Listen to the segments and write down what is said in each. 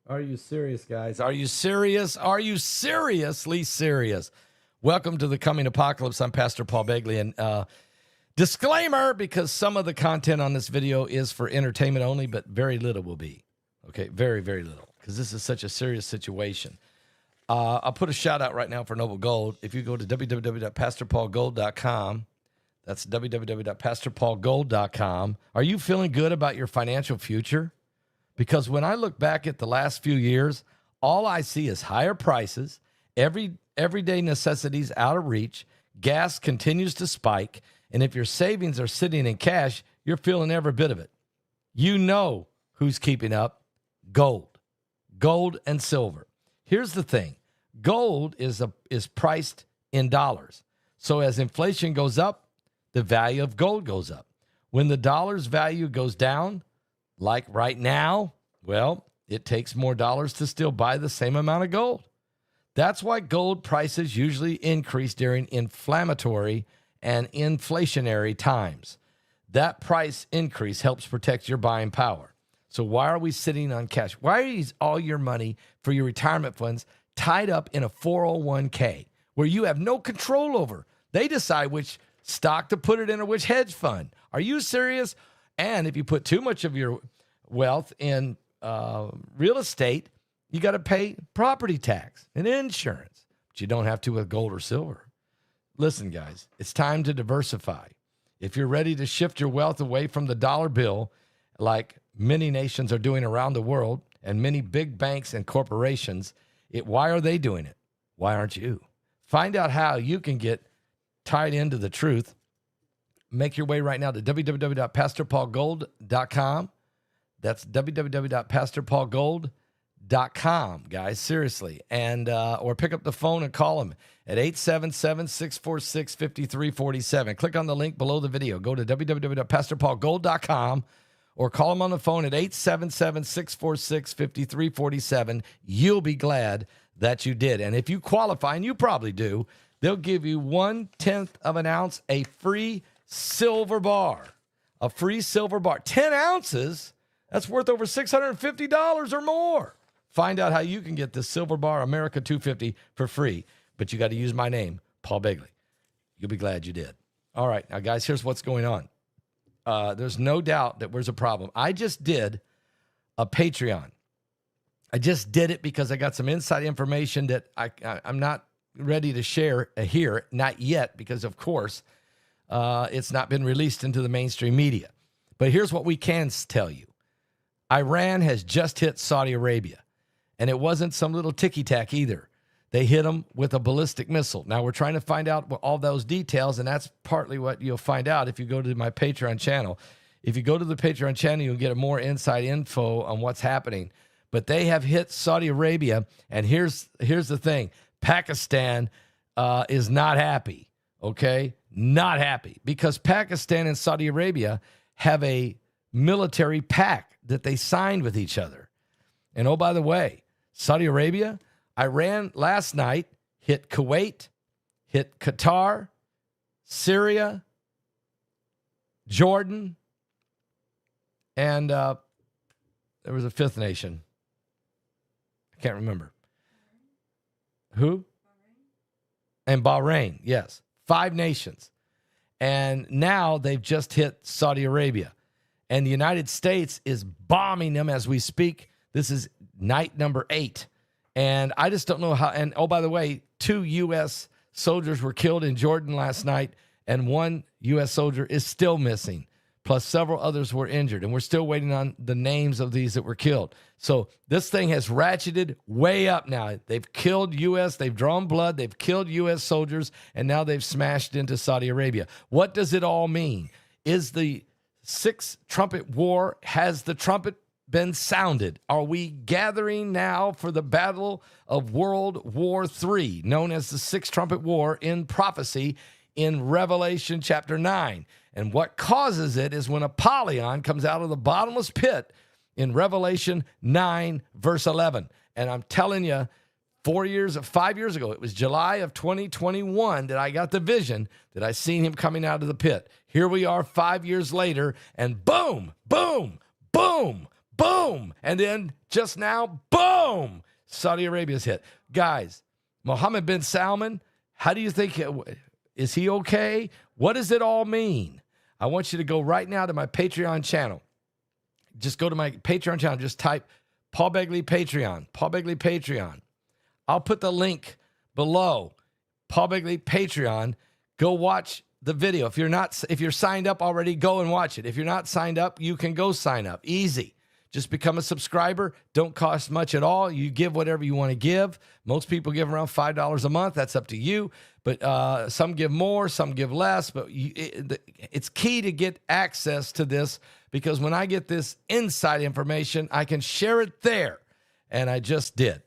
Are you serious, guys? Are you serious? Are you seriously serious? Welcome to the Coming Apocalypse. I'm Pastor Paul Begley. And disclaimer, because some of the content on this video is for entertainment only, but very little will be. Okay, very, very little, because this is such a serious situation. I'll put a shout out right now for Noble Gold. If you go to www.pastorpaulgold.com, that's www.pastorpaulgold.com. Are you feeling good about your financial future? Because when I look back at the last few years, all I see is higher prices, everyday necessities out of reach, gas continues to spike, and if your savings are sitting in cash, you're feeling every bit of it. You know who's keeping up. Gold and silver. Here's the thing. Gold is priced in dollars. So as inflation goes up, the value of gold goes up. When the dollar's value goes down, like right now, well, it takes more dollars to still buy the same amount of gold. That's why gold prices usually increase during inflammatory and inflationary times. That price increase helps protect your buying power. So why are we sitting on cash? Why is all your money for your retirement funds tied up in a 401k where you have no control over? They decide which stock to put it in or which hedge fund. Are you serious? And if you put too much of your wealth in real estate, you got to pay property tax and insurance, but you don't have to with gold or silver. Listen, guys, it's time to diversify. If you're ready to shift your wealth away from the dollar bill, like many nations are doing around the world and many big banks and corporations, why are they doing it? Why aren't you? Find out how you can get tied into the truth. Make your way right now to www.pastorpaulgold.com. That's www.pastorpaulgold.com, guys, seriously. And or pick up the phone and call them at 877-646-5347. Click on the link below the video. Go to www.pastorpaulgold.com or call them on the phone at 877-646-5347. You'll be glad that you did. And if you qualify, and you probably do, they'll give you 1/10 of an ounce, a free silver bar. A free silver bar. 10 ounces, that's worth over $650 or more. Find out how you can get this silver bar, America 250, for free. But you got to use my name, Paul Begley. You'll be glad you did. All right, now, guys, here's what's going on. There's no doubt that there's a problem. I just did a Patreon. I just did it because I got some inside information that I'm not ready to share here, not yet, because, of course, it's not been released into the mainstream media. But here's what we can tell you. Iran has just hit Saudi Arabia, and it wasn't some little ticky-tack either. They hit them with a ballistic missile. Now, we're trying to find out all those details, and that's partly what you'll find out if you go to my Patreon channel. If you go to the Patreon channel, you'll get more inside info on what's happening. But they have hit Saudi Arabia, and here's the thing. Pakistan is not happy, okay? Not happy, because Pakistan and Saudi Arabia have a military pact that they signed with each other. And oh, by the way, Saudi Arabia, Iran last night hit Kuwait, hit Qatar, Syria, Jordan, and there was a fifth nation. I can't remember. Who? And Bahrain, yes. 5 nations. And now they've just hit Saudi Arabia. And the United States is bombing them as we speak. This is night number 8. And I just don't know how. And oh, by the way, 2 U.S. soldiers were killed in Jordan last night, and 1 U.S. soldier is still missing, plus several others were injured. And we're still waiting on the names of these that were killed. So this thing has ratcheted way up now. They've killed U.S., they've drawn blood, they've killed U.S. soldiers, and now they've smashed into Saudi Arabia. What does it all mean? Is the 6th trumpet war, has the trumpet been sounded? Are we gathering now for the battle of World War III, known as the 6th trumpet war in prophecy in Revelation chapter 9? And what causes it is when Apollyon comes out of the bottomless pit in Revelation 9, verse 11. And I'm telling you, 5 years ago, it was July of 2021 that I got the vision that I seen him coming out of the pit. Here we are 5 years later, and boom, boom, boom, boom. And then just now, boom, Saudi Arabia's hit. Guys, Mohammed bin Salman, how do you think, is he okay? What does it all mean? I want you to go right now to my Patreon channel. Just go to my Patreon channel. Just type Paul Begley Patreon. Paul Begley Patreon. I'll put the link below. Paul Begley Patreon. Go watch the video. If you're signed up already, go and watch it. If you're not signed up, you can go sign up. Easy. Just become a subscriber. Don't cost much at all. You give whatever you want to give. Most people give around $5 a month. That's up to you. But some give more, some give less. But it's key to get access to this, because when I get this inside information, I can share it there. And I just did.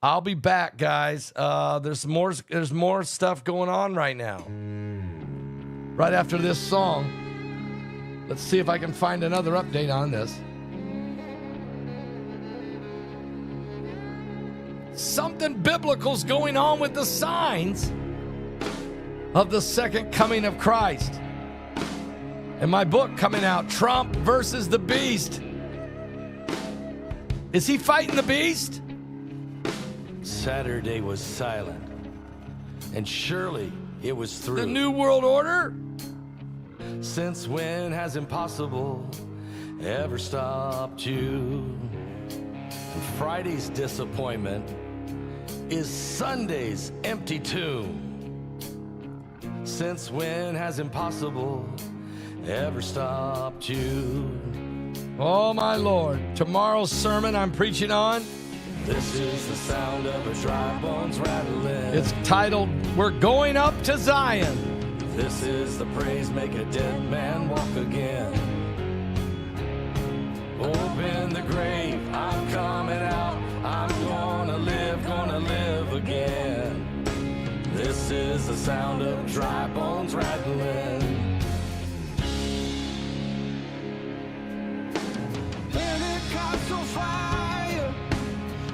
I'll be back, guys. There's more stuff going on right now. Right after this song. Let's see if I can find another update on this. Something biblical's going on with the signs of the second coming of Christ. And my book coming out, Trump versus the Beast. Is he fighting the beast? Saturday was silent, and surely it was through. The New World Order? Since when has impossible ever stopped you? And Friday's disappointment is Sunday's empty tomb. Since when has impossible ever stopped you? Oh, my Lord. Tomorrow's sermon I'm preaching on, This is the sound of a dry bones rattling. it's titled, We're Going Up to Zion. This is the praise, make a dead man walk again. Open the grave, I'm coming out. I'm gonna live again. This is the sound of dry bones rattling. Pentecostal fire,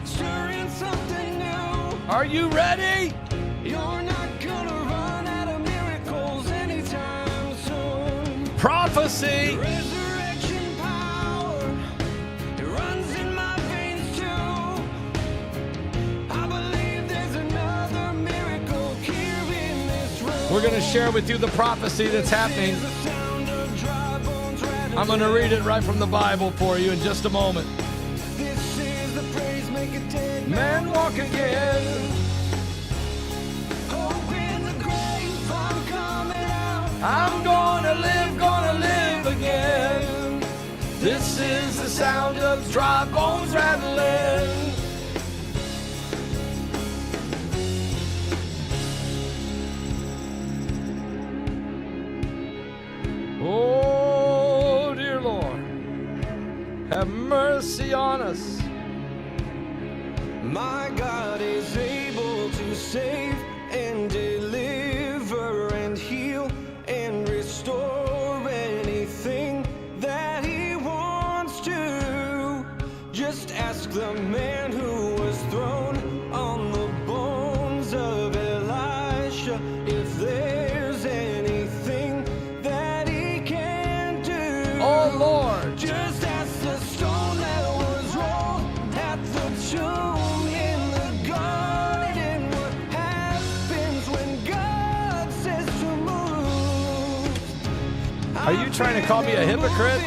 stirring something new. Are you ready? You're not gonna run out of miracles anytime soon. Prophecy. Resurrection power, it runs in my veins too. I believe there's another miracle here in this room. We're going to share with you the prophecy that's happening. The sound of dry bones rattling. I'm going to read it right from the Bible for you in just a moment. This is the praise, make a dead Man, walk again. Open the grave, I'm coming out. I'm gonna live again. This is the sound of dry bones rattling. Oh, dear Lord, have mercy on us. My God is able to save and deliver and heal and restore anything that he wants to. Just ask the man who was thrown on the bones of Elisha if there's anything that he can do. Oh, Lord. Just ask the stone that was rolled at the tomb in the garden. What happens when God says to move? Are you trying to call me a hypocrite?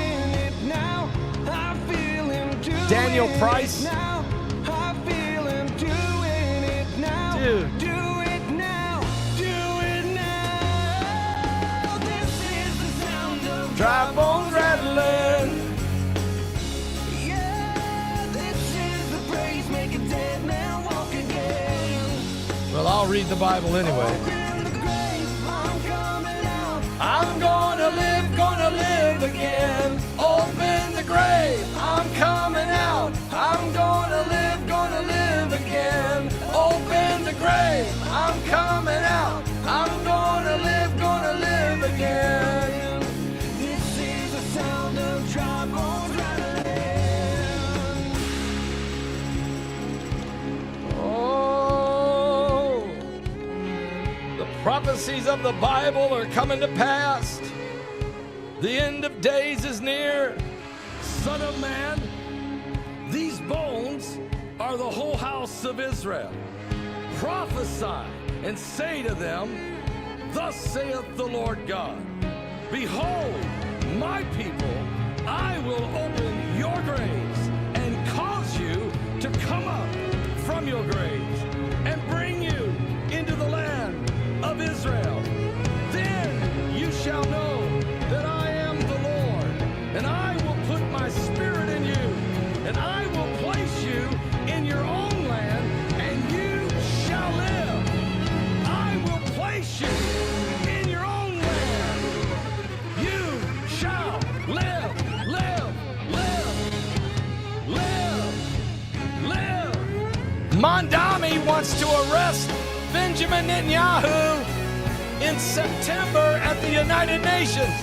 Now, I feel him doing Daniel Price? it now. I feel him doing it now. Dude. Do it now. Do it now. This is the sound of Dry bones rattling. yeah, this is the praise, make a dead man walk again. Well, I'll read the Bible anyway. Open the grave, I'm coming out. I'm gonna live again. Open the grave, I'm coming out. I'm gonna live again. Open the grave, I'm coming out. I'm gonna live again. This is the sound of dry bones rattling. Oh, the prophecies of the Bible are coming to pass. The end of days is near. Son of man, These bones are the whole house of Israel. Prophesy and say to them, thus saith the Lord God, behold, my people, I will open your graves and cause you to come up from your graves and bring you into the land of Israel. Then you shall know that I am the Lord, and I will put my spirit in you, and I will place you in your own land, and you shall live. I will place you in your own land. You shall live, live, live, live, live. Mondami wants to arrest Benjamin Netanyahu in September at the United Nations.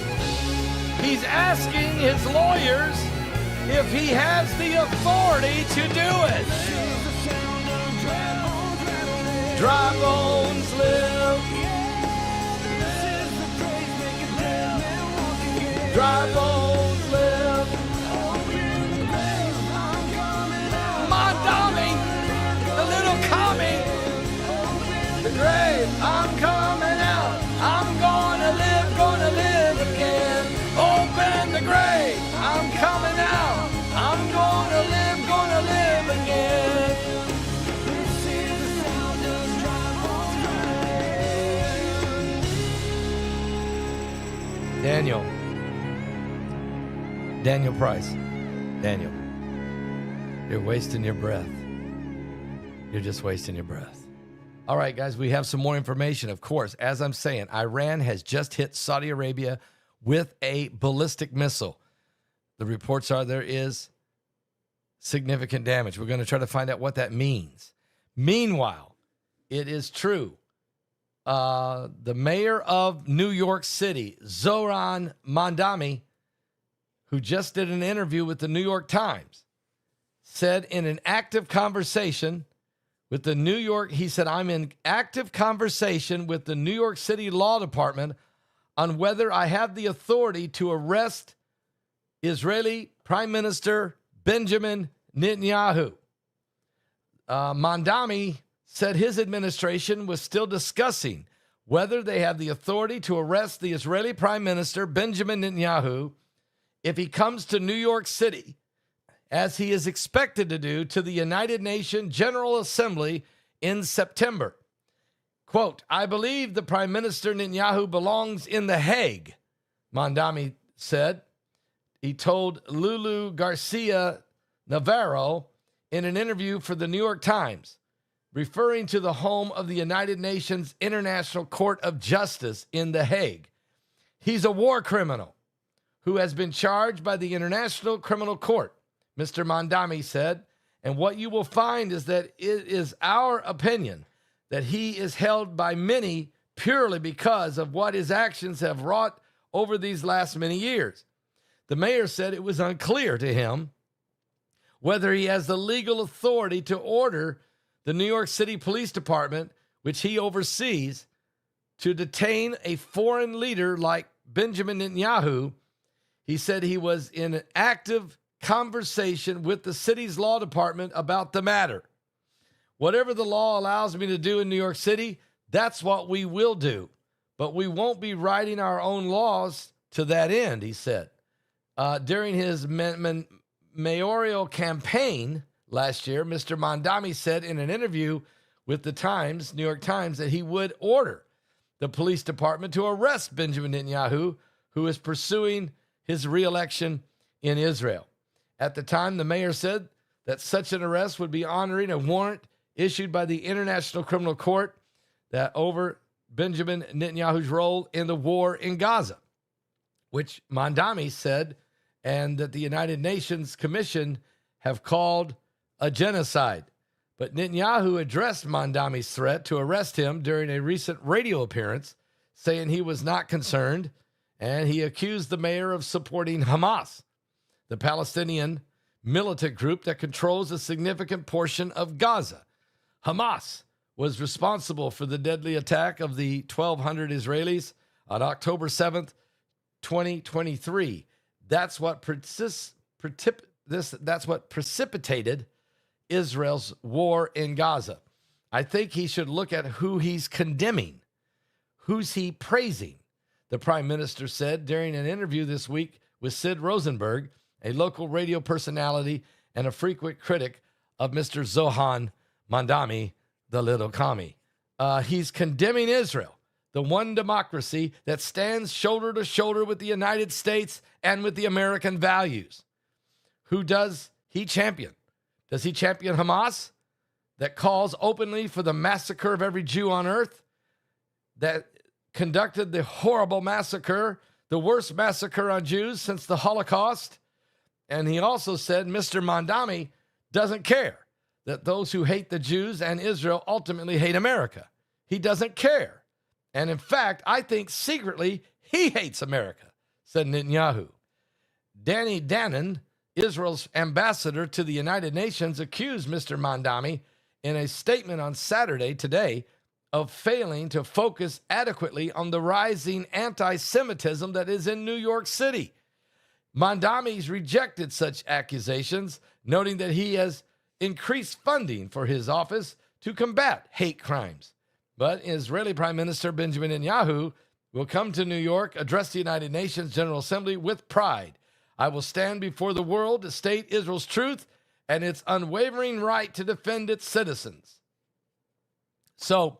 He's asking his lawyers if he has the authority to do it. Dry bones live. Dry bones live. Mondami, the little commie, the grave, I'm coming out. I'm gonna live again. Open the grave, I'm coming out. I'm gonna live again. Daniel Price. Daniel, you're wasting your breath. You're just wasting your breath. All right, guys, we have some more information. Of course, as I'm saying, Iran has just hit Saudi Arabia with a ballistic missile. The reports are there is significant damage. We're going to try to find out what that means. Meanwhile, it is true. The mayor of New York City, Zohran Mamdani, who just did an interview with the New York Times, said in an active conversation with the New York, he said, I'm in active conversation with the New York City Law Department on whether I have the authority to arrest Israeli Prime Minister Benjamin Netanyahu. Mamdani said his administration was still discussing whether they have the authority to arrest the Israeli Prime Minister Benjamin Netanyahu if he comes to New York City, as he is expected to do, to the United Nations General Assembly in September. Quote, I believe the Prime Minister Netanyahu belongs in The Hague, Mamdani said. He told Lulu Garcia Navarro in an interview for the New York Times, referring to the home of the United Nations International Court of Justice in The Hague. He's a war criminal who has been charged by the International Criminal Court, Mr. Mamdani said, and what you will find is that it is our opinion that he is held by many purely because of what his actions have wrought over these last many years. The mayor said it was unclear to him whether he has the legal authority to order the New York City Police Department, which he oversees, to detain a foreign leader like Benjamin Netanyahu. He said he was in an active conversation with the city's law department about the matter. Whatever the law allows me to do in New York City, that's what we will do. But we won't be writing our own laws to that end, he said. During his mayoral campaign last year, Mr. Mamdani said in an interview with the Times, New York Times, that he would order the police department to arrest Benjamin Netanyahu, who is pursuing his reelection in Israel. At the time, the mayor said that such an arrest would be honoring a warrant issued by the International Criminal Court that over Benjamin Netanyahu's role in the war in Gaza, which Mamdani said, and that the United Nations Commission have called a genocide. But Netanyahu addressed Mamdani's threat to arrest him during a recent radio appearance, saying he was not concerned, and he accused the mayor of supporting Hamas, the Palestinian militant group that controls a significant portion of Gaza. Hamas was responsible for the deadly attack of the 1,200 Israelis on October 7th, 2023. That's what that's what precipitated Israel's war in Gaza. I think he should look at who he's condemning. Who's he praising? The prime minister said during an interview this week with Sid Rosenberg, a local radio personality and a frequent critic of Mr. Zohan Mandami, the little commie. He's condemning Israel, the one democracy that stands shoulder to shoulder with the United States and with the American values. Who does he champion? Does he champion Hamas, that calls openly for the massacre of every Jew on earth, that conducted the horrible massacre, the worst massacre on Jews since the Holocaust? And he also said Mr. Mandami doesn't care that those who hate the Jews and Israel ultimately hate America. He doesn't care. And in fact, I think secretly he hates America, said Netanyahu. Danny Danon, Israel's ambassador to the United Nations, accused Mr. Mandami in a statement on Saturday today of failing to focus adequately on the rising anti-Semitism that is in New York City. Mandami's rejected such accusations, noting that he has increased funding for his office to combat hate crimes. But Israeli Prime Minister Benjamin Netanyahu will come to New York, address the United Nations General Assembly with pride. I will stand before the world to state Israel's truth and its unwavering right to defend its citizens. So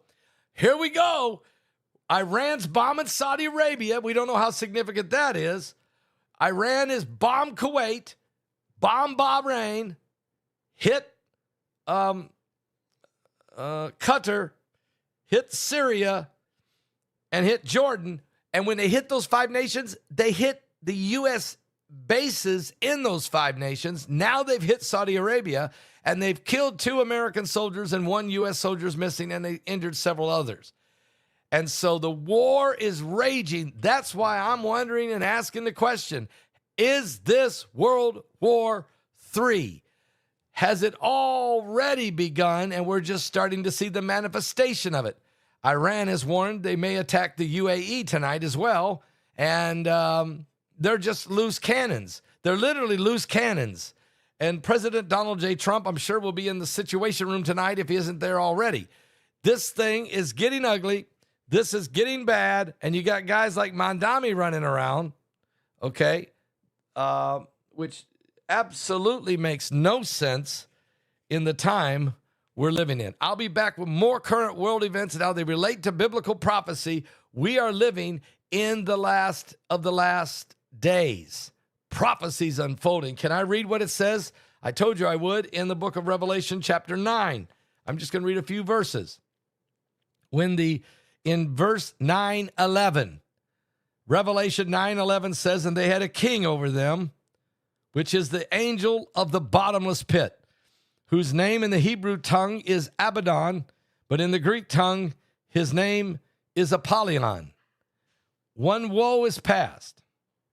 here we go. Iran's bombing Saudi Arabia. We don't know how significant that is. Iran is bombed Kuwait, bombed Bahrain, hit Qatar, hit Syria, and hit Jordan. And when they hit those five nations, they hit the U.S. bases in those five nations. Now they've hit Saudi Arabia, and they've killed 2 American soldiers and 1 U.S. soldier's missing, and they injured several others. And so the war is raging. That's why I'm wondering and asking the question, is this World War III? Has it already begun and we're just starting to see the manifestation of it? Iran has warned they may attack the UAE tonight as well, and they're just loose cannons. They're literally loose cannons. And President Donald J. Trump, I'm sure, will be in the Situation Room tonight if he isn't there already. This thing is getting ugly. This is getting bad, and you got guys like Mandami running around, okay, which absolutely makes no sense in the time we're living in. I'll be back with more current world events and how they relate to biblical prophecy. We are living in the last of the last days. Prophecies unfolding. Can I read what it says? I told you I would in the book of Revelation chapter 9. I'm just going to read a few verses. In verse 9:11, Revelation 9:11 says, and they had a king over them, which is the angel of the bottomless pit, whose name in the Hebrew tongue is Abaddon, but in the Greek tongue, his name is Apollyon. One woe is past,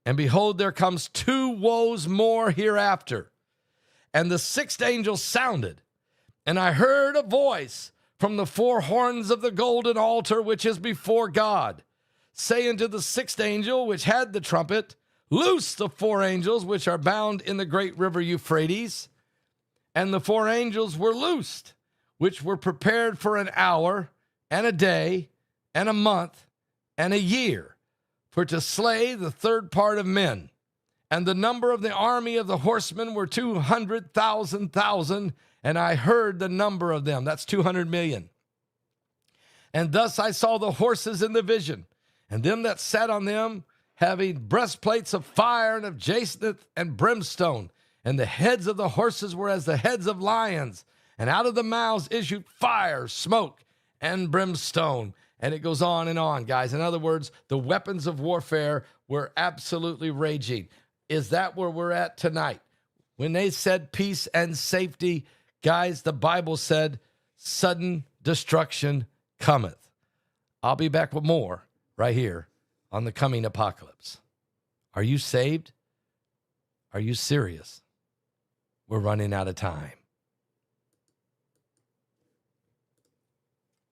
and behold, there comes 2 woes more hereafter. And the 6th angel sounded, and I heard a voice from the 4 horns of the golden altar which is before God, saying to the 6th angel which had the trumpet, loose the 4 angels which are bound in the great river Euphrates. And the 4 angels were loosed, which were prepared for an hour, and a day, and a month, and a year, for to slay the 3rd part of men. And the number of the army of the horsemen were 200,000, and I heard the number of them. That's 200 million. And thus I saw the horses in the vision, and them that sat on them, having breastplates of fire and of jacinth and brimstone. And the heads of the horses were as the heads of lions, and out of the mouths issued fire, smoke, and brimstone. And it goes on, guys. In other words, the weapons of warfare were absolutely raging. Is that where we're at tonight? When they said peace and safety, guys, the Bible said sudden destruction cometh. I'll be back with more right here on the coming apocalypse. Are you saved? Are you serious? We're running out of time.